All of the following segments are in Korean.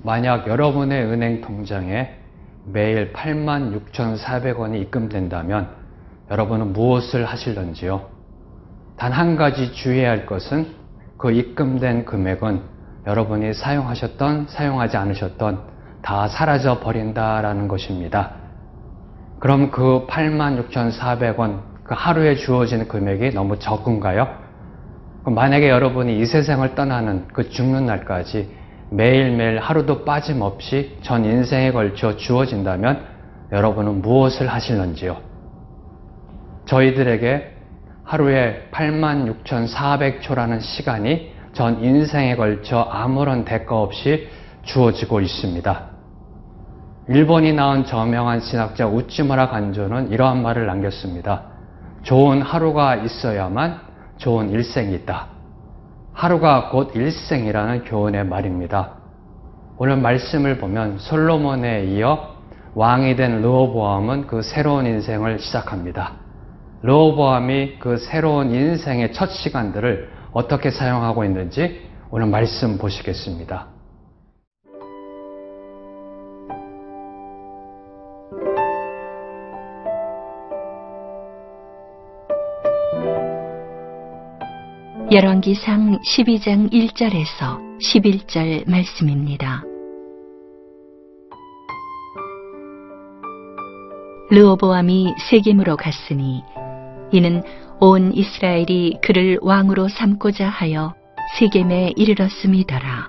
만약 여러분의 은행 통장에 매일 86,400원이 입금된다면 여러분은 무엇을 하실런지요? 단 한 가지 주의해야 할 것은 그 입금된 금액은 여러분이 사용하셨던 사용하지 않으셨던 다 사라져 버린다라는 것입니다. 그럼 그 86,400원 그 하루에 주어진 금액이 너무 적은가요? 만약에 여러분이 이 세상을 떠나는 그 죽는 날까지 매일매일 하루도 빠짐없이 전 인생에 걸쳐 주어진다면 여러분은 무엇을 하실런지요? 저희들에게 하루에 86,400초라는 시간이 전 인생에 걸쳐 아무런 대가 없이 주어지고 있습니다. 일본이 낳은 저명한 신학자 우찌무라 간조는 이러한 말을 남겼습니다. 좋은 하루가 있어야만 좋은 일생이 있다. 하루가 곧 일생이라는 교훈의 말입니다. 오늘 말씀을 보면 솔로몬에 이어 왕이 된 르호보암은 그 새로운 인생을 시작합니다. 르호보암이 그 새로운 인생의 첫 시간들을 어떻게 사용하고 있는지 오늘 말씀 보시겠습니다. 열왕기상 12장 1절에서 11절 말씀입니다. 르호보암이 세겜으로 갔으니 이는 온 이스라엘이 그를 왕으로 삼고자 하여 세겜에 이르렀음이더라.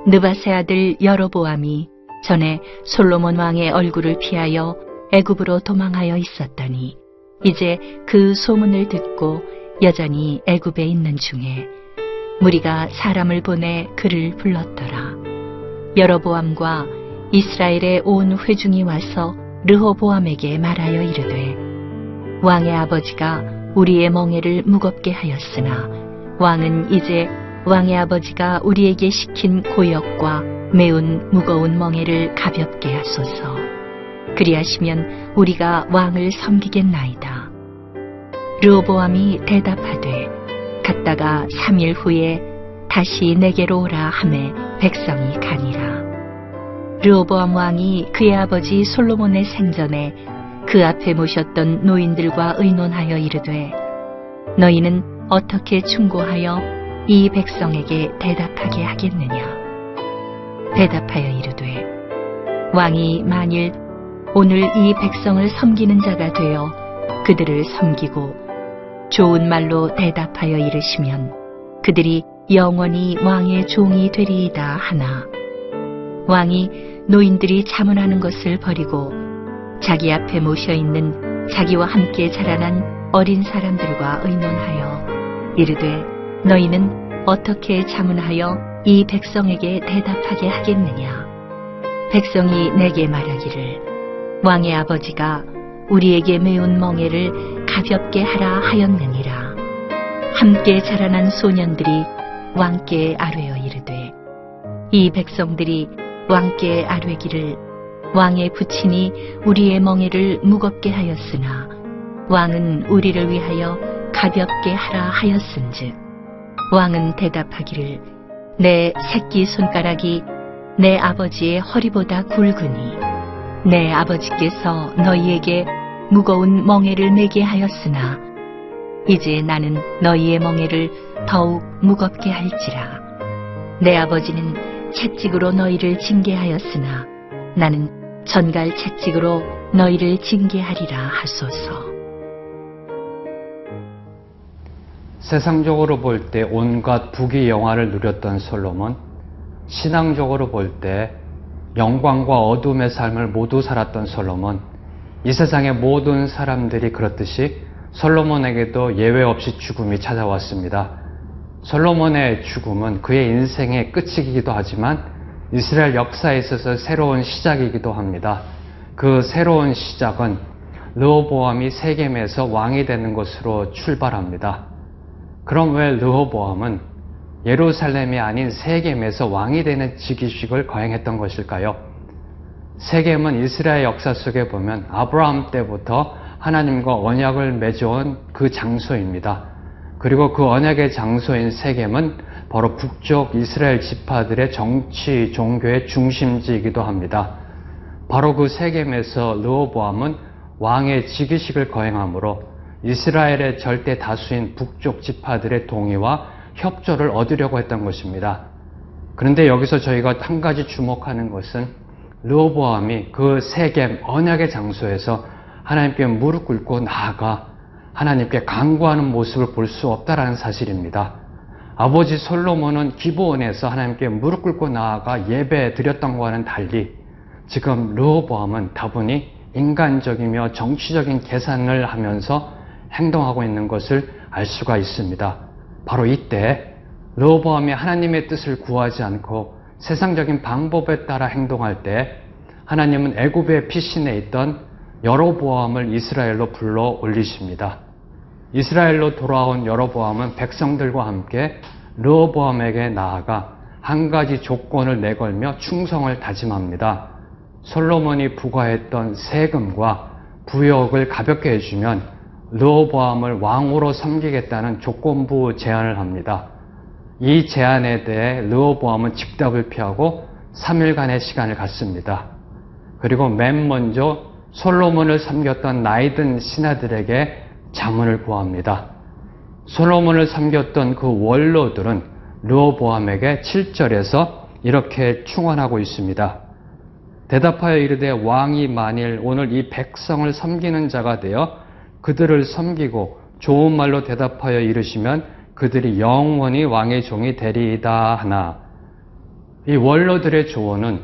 느밧의 아들 여로보암이 전에 솔로몬 왕의 얼굴을 피하여 애굽으로 도망하여 있었더니 이제 그 소문을 듣고 여전히 애굽에 있는 중에 무리가 사람을 보내 그를 불렀더라. 여로보암과 이스라엘의 온 회중이 와서 르호보암에게 말하여 이르되 왕의 아버지가 우리의 멍에를 무겁게 하였으나 왕은 이제 왕의 아버지가 우리에게 시킨 고역과 매운 무거운 멍에를 가볍게 하소서. 그리하시면 우리가 왕을 섬기겠나이다. 르호보암이 대답하되 갔다가 3일 후에 다시 내게로 오라 하매 백성이 가니라. 르호보암 왕이 그의 아버지 솔로몬의 생전에 그 앞에 모셨던 노인들과 의논하여 이르되 너희는 어떻게 충고하여 이 백성에게 대답하게 하겠느냐? 대답하여 이르되 왕이 만일 오늘 이 백성을 섬기는 자가 되어 그들을 섬기고 좋은 말로 대답하여 이르시면 그들이 영원히 왕의 종이 되리이다 하나 왕이 노인들이 자문하는 것을 버리고 자기 앞에 모셔있는 자기와 함께 자라난 어린 사람들과 의논하여 이르되 너희는 어떻게 자문하여 이 백성에게 대답하게 하겠느냐? 백성이 내게 말하기를 왕의 아버지가 우리에게 매운 멍에를 가볍게 하라 하였느니라. 함께 자라난 소년들이 왕께 아뢰어 이르되 이 백성들이 왕께 아뢰기를 왕의 부친이 우리의 멍에를 무겁게 하였으나 왕은 우리를 위하여 가볍게 하라 하였은즉 왕은 대답하기를 내 새끼 손가락이 내 아버지의 허리보다 굵으니 내 아버지께서 너희에게 무거운 멍에를 내게 하였으나 이제 나는 너희의 멍에를 더욱 무겁게 할지라. 내 아버지는 채찍으로 너희를 징계하였으나 나는 전갈 채찍으로 너희를 징계하리라 하소서. 세상적으로 볼 때 온갖 부귀 영화를 누렸던 솔로몬, 신앙적으로 볼 때 영광과 어둠의 삶을 모두 살았던 솔로몬, 이 세상의 모든 사람들이 그렇듯이 솔로몬에게도 예외 없이 죽음이 찾아왔습니다. 솔로몬의 죽음은 그의 인생의 끝이기도 하지만 이스라엘 역사에 있어서 새로운 시작이기도 합니다. 그 새로운 시작은 르호보암이 세겜에서 왕이 되는 것으로 출발합니다. 그럼 왜 르호보암은 예루살렘이 아닌 세겜에서 왕이 되는 즉위식을 거행했던 것일까요? 세겜은 이스라엘 역사 속에 보면 아브라함 때부터 하나님과 언약을 맺어온 그 장소입니다. 그리고 그 언약의 장소인 세겜은 바로 북쪽 이스라엘 지파들의 정치, 종교의 중심지이기도 합니다. 바로 그 세겜에서 르호보암은 왕의 즉위식을 거행함으로 이스라엘의 절대 다수인 북쪽 지파들의 동의와 협조를 얻으려고 했던 것입니다. 그런데 여기서 저희가 한 가지 주목하는 것은 르호보암이 그 세겜 언약의 장소에서 하나님께 무릎 꿇고 나아가 하나님께 간구하는 모습을 볼 수 없다라는 사실입니다. 아버지 솔로몬은 기브온에서 하나님께 무릎 꿇고 나아가 예배 드렸던 것과는 달리 지금 르호보암은 다분히 인간적이며 정치적인 계산을 하면서 행동하고 있는 것을 알 수가 있습니다. 바로 이때 르호보암이 하나님의 뜻을 구하지 않고 세상적인 방법에 따라 행동할 때 하나님은 애굽의 피신에 있던 여로보암을 이스라엘로 불러 올리십니다. 이스라엘로 돌아온 여로보암은 백성들과 함께 르호보암에게 나아가 한 가지 조건을 내걸며 충성을 다짐합니다. 솔로몬이 부과했던 세금과 부역을 가볍게 해주면 르호보암을 왕으로 섬기겠다는 조건부 제안을 합니다. 이 제안에 대해 르호보암은 즉답을 피하고 3일간의 시간을 갖습니다. 그리고 맨 먼저 솔로몬을 섬겼던 나이든 신하들에게 자문을 구합니다. 솔로몬을 섬겼던 그 원로들은 르호보암에게 7절에서 이렇게 충언하고 있습니다. 대답하여 이르되 왕이 만일 오늘 이 백성을 섬기는 자가 되어 그들을 섬기고 좋은 말로 대답하여 이르시면 그들이 영원히 왕의 종이 되리이다 하나. 이 원로들의 조언은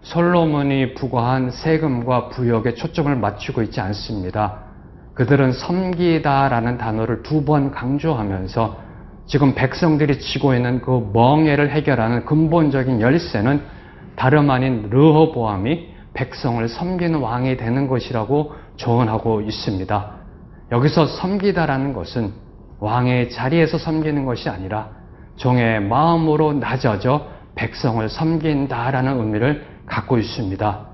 솔로몬이 부과한 세금과 부역에 초점을 맞추고 있지 않습니다. 그들은 섬기다라는 단어를 2번 강조하면서 지금 백성들이 지고 있는 그 멍해를 해결하는 근본적인 열쇠는 다름 아닌 르호보암이 백성을 섬기는 왕이 되는 것이라고 조언하고 있습니다. 여기서 섬기다라는 것은 왕의 자리에서 섬기는 것이 아니라 종의 마음으로 낮아져 백성을 섬긴다라는 의미를 갖고 있습니다.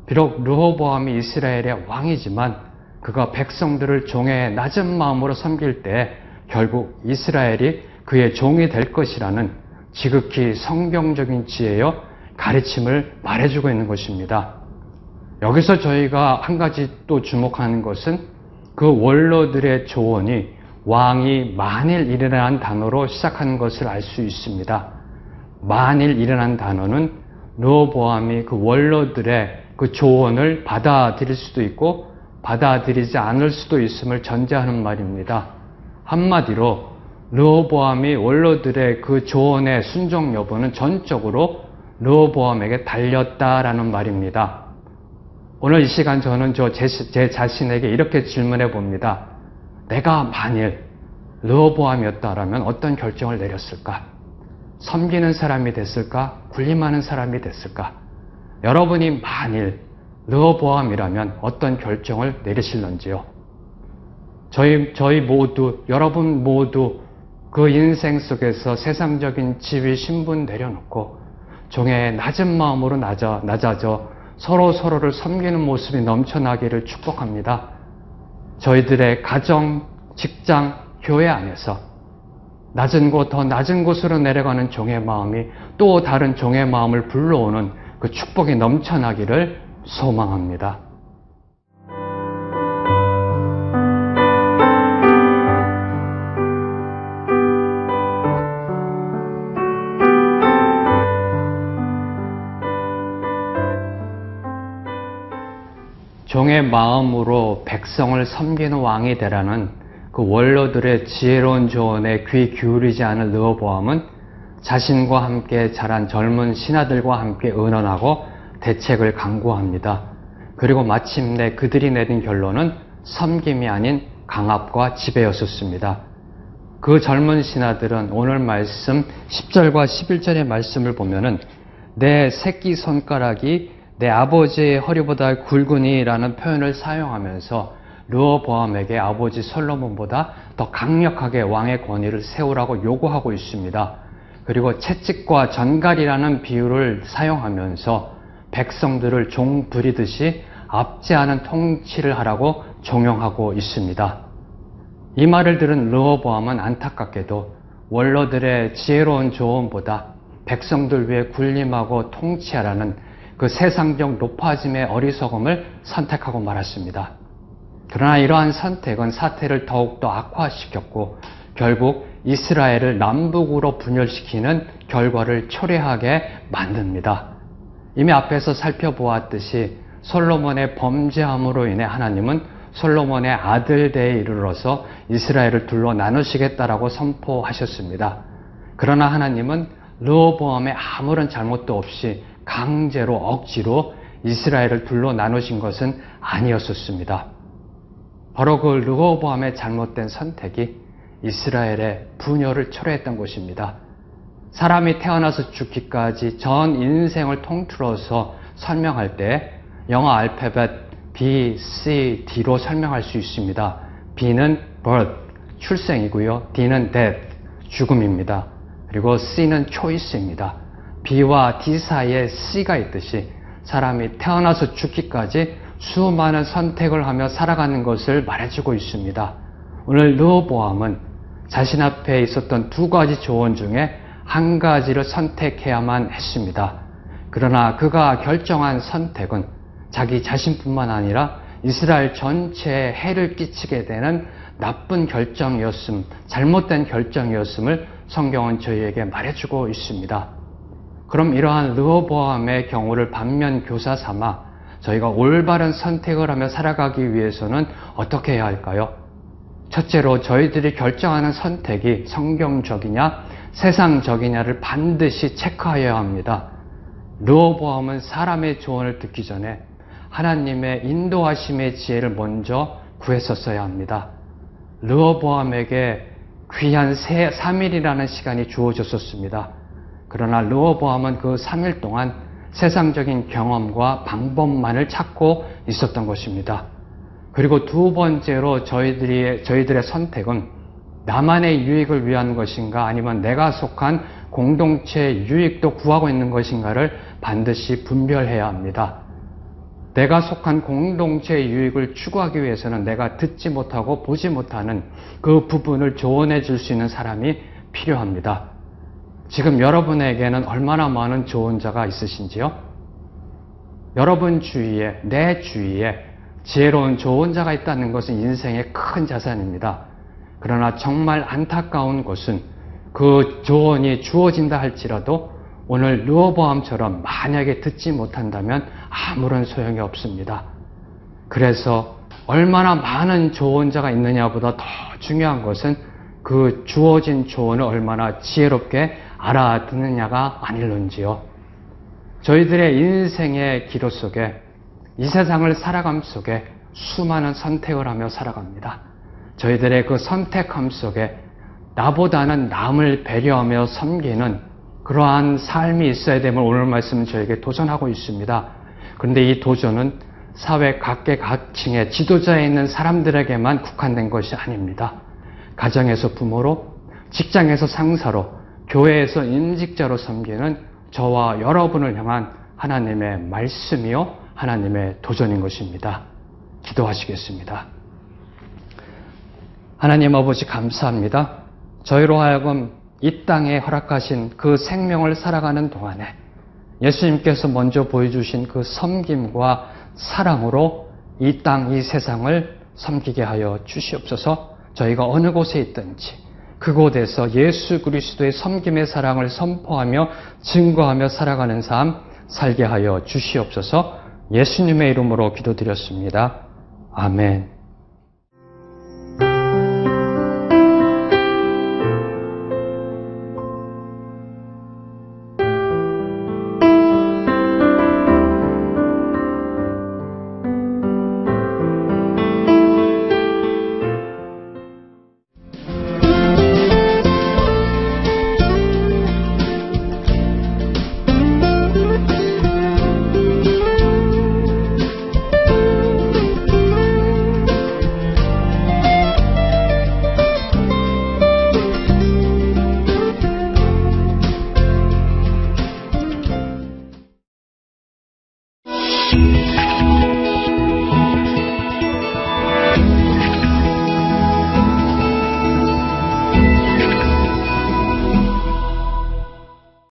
비록 르호보암이 이스라엘의 왕이지만 그가 백성들을 종의 낮은 마음으로 섬길 때 결국 이스라엘이 그의 종이 될 것이라는 지극히 성경적인 지혜요 가르침을 말해주고 있는 것입니다. 여기서 저희가 한 가지 또 주목하는 것은 그 원로들의 조언이 왕이 만일이라는 단어로 시작하는 것을 알 수 있습니다. 만일이라는 단어는 르호보암이 그 원로들의 그 조언을 받아들일 수도 있고 받아들이지 않을 수도 있음을 전제하는 말입니다. 한마디로 르호보암이 원로들의 그 조언의 순종 여부는 전적으로 르호보암에게 달렸다라는 말입니다. 오늘 이 시간 저는 제 자신에게 이렇게 질문해 봅니다. 내가 만일 르호보암이었다라면 어떤 결정을 내렸을까? 섬기는 사람이 됐을까? 군림하는 사람이 됐을까? 여러분이 만일 르호보암이라면 어떤 결정을 내리실런지요? 저희 모두, 여러분 모두 그 인생 속에서 세상적인 지위, 신분 내려놓고 종의 낮은 마음으로 낮아져 서로를 섬기는 모습이 넘쳐나기를 축복합니다. 저희들의 가정, 직장, 교회 안에서 낮은 곳, 더 낮은 곳으로 내려가는 종의 마음이 또 다른 종의 마음을 불러오는 그 축복이 넘쳐나기를 소망합니다. 종의 마음으로 백성을 섬기는 왕이 되라는 그 원로들의 지혜로운 조언에 귀 기울이지 않은 르호보암은 자신과 함께 자란 젊은 신하들과 함께 의논하고 대책을 강구합니다. 그리고 마침내 그들이 내린 결론은 섬김이 아닌 강압과 지배였었습니다. 그 젊은 신하들은 오늘 말씀 10절과 11절의 말씀을 보면은 내 새끼 손가락이 내 아버지의 허리보다 굵으니라는 표현을 사용하면서 르호보암에게 아버지 솔로몬보다 더 강력하게 왕의 권위를 세우라고 요구하고 있습니다. 그리고 채찍과 전갈이라는 비유를 사용하면서 백성들을 종 부리듯이 압제하는 통치를 하라고 종용하고 있습니다. 이 말을 들은 르호보암은 안타깝게도 원로들의 지혜로운 조언보다 백성들 위해 군림하고 통치하라는 그 세상적 높아짐의 어리석음을 선택하고 말았습니다. 그러나 이러한 선택은 사태를 더욱더 악화시켰고 결국 이스라엘을 남북으로 분열시키는 결과를 초래하게 만듭니다. 이미 앞에서 살펴보았듯이 솔로몬의 범죄함으로 인해 하나님은 솔로몬의 아들대에 이르러서 이스라엘을 둘로 나누시겠다라고 선포하셨습니다. 그러나 하나님은 르호보암의 아무런 잘못도 없이 강제로 억지로 이스라엘을 둘로 나누신 것은 아니었었습니다. 바로 그 르호보암의 잘못된 선택이 이스라엘의 분열을 초래했던 것입니다. 사람이 태어나서 죽기까지 전 인생을 통틀어서 설명할 때 영어 알파벳 B, C, D로 설명할 수 있습니다. B는 birth, 출생이고요. D는 death, 죽음입니다. 그리고 C는 choice입니다. B와 D 사이에 C가 있듯이 사람이 태어나서 죽기까지 수많은 선택을 하며 살아가는 것을 말해주고 있습니다. 오늘 르호보암은 자신 앞에 있었던 두 가지 조언 중에 한 가지를 선택해야만 했습니다. 그러나 그가 결정한 선택은 자기 자신뿐만 아니라 이스라엘 전체에 해를 끼치게 되는 나쁜 결정이었음, 잘못된 결정이었음을 성경은 저희에게 말해주고 있습니다. 그럼 이러한 르호보암의 경우를 반면 교사 삼아 저희가 올바른 선택을 하며 살아가기 위해서는 어떻게 해야 할까요? 첫째로 저희들이 결정하는 선택이 성경적이냐 세상적이냐를 반드시 체크하여야 합니다. 르호보암은 사람의 조언을 듣기 전에 하나님의 인도하심의 지혜를 먼저 구했었어야 합니다. 르호보암에게 귀한 3일이라는 시간이 주어졌었습니다. 그러나 르호보암은 그 3일 동안 세상적인 경험과 방법만을 찾고 있었던 것입니다. 그리고 두 번째로 저희들의 선택은 나만의 유익을 위한 것인가 아니면 내가 속한 공동체의 유익도 구하고 있는 것인가를 반드시 분별해야 합니다. 내가 속한 공동체의 유익을 추구하기 위해서는 내가 듣지 못하고 보지 못하는 그 부분을 조언해 줄 수 있는 사람이 필요합니다. 지금 여러분에게는 얼마나 많은 조언자가 있으신지요? 여러분 주위에, 내 주위에 지혜로운 조언자가 있다는 것은 인생의 큰 자산입니다. 그러나 정말 안타까운 것은 그 조언이 주어진다 할지라도 오늘 르호보암처럼 만약에 듣지 못한다면 아무런 소용이 없습니다. 그래서 얼마나 많은 조언자가 있느냐보다 더 중요한 것은 그 주어진 조언을 얼마나 지혜롭게 알아듣느냐가 아닐런지요. 저희들의 인생의 기로 속에 이 세상을 살아감 속에 수많은 선택을 하며 살아갑니다. 저희들의 그 선택함 속에 나보다는 남을 배려하며 섬기는 그러한 삶이 있어야 됨을 오늘 말씀은 저에게 도전하고 있습니다. 그런데 이 도전은 사회 각계각층의 지도자에 있는 사람들에게만 국한된 것이 아닙니다. 가정에서 부모로, 직장에서 상사로, 교회에서 임직자로 섬기는 저와 여러분을 향한 하나님의 말씀이요, 하나님의 도전인 것입니다. 기도하시겠습니다. 하나님 아버지 감사합니다. 저희로 하여금 이 땅에 허락하신 그 생명을 살아가는 동안에 예수님께서 먼저 보여주신 그 섬김과 사랑으로 이 땅, 이 세상을 섬기게 하여 주시옵소서. 저희가 어느 곳에 있든지 그곳에서 예수 그리스도의 섬김의 사랑을 선포하며 증거하며 살아가는 삶 살게 하여 주시옵소서. 예수님의 이름으로 기도드렸습니다. 아멘.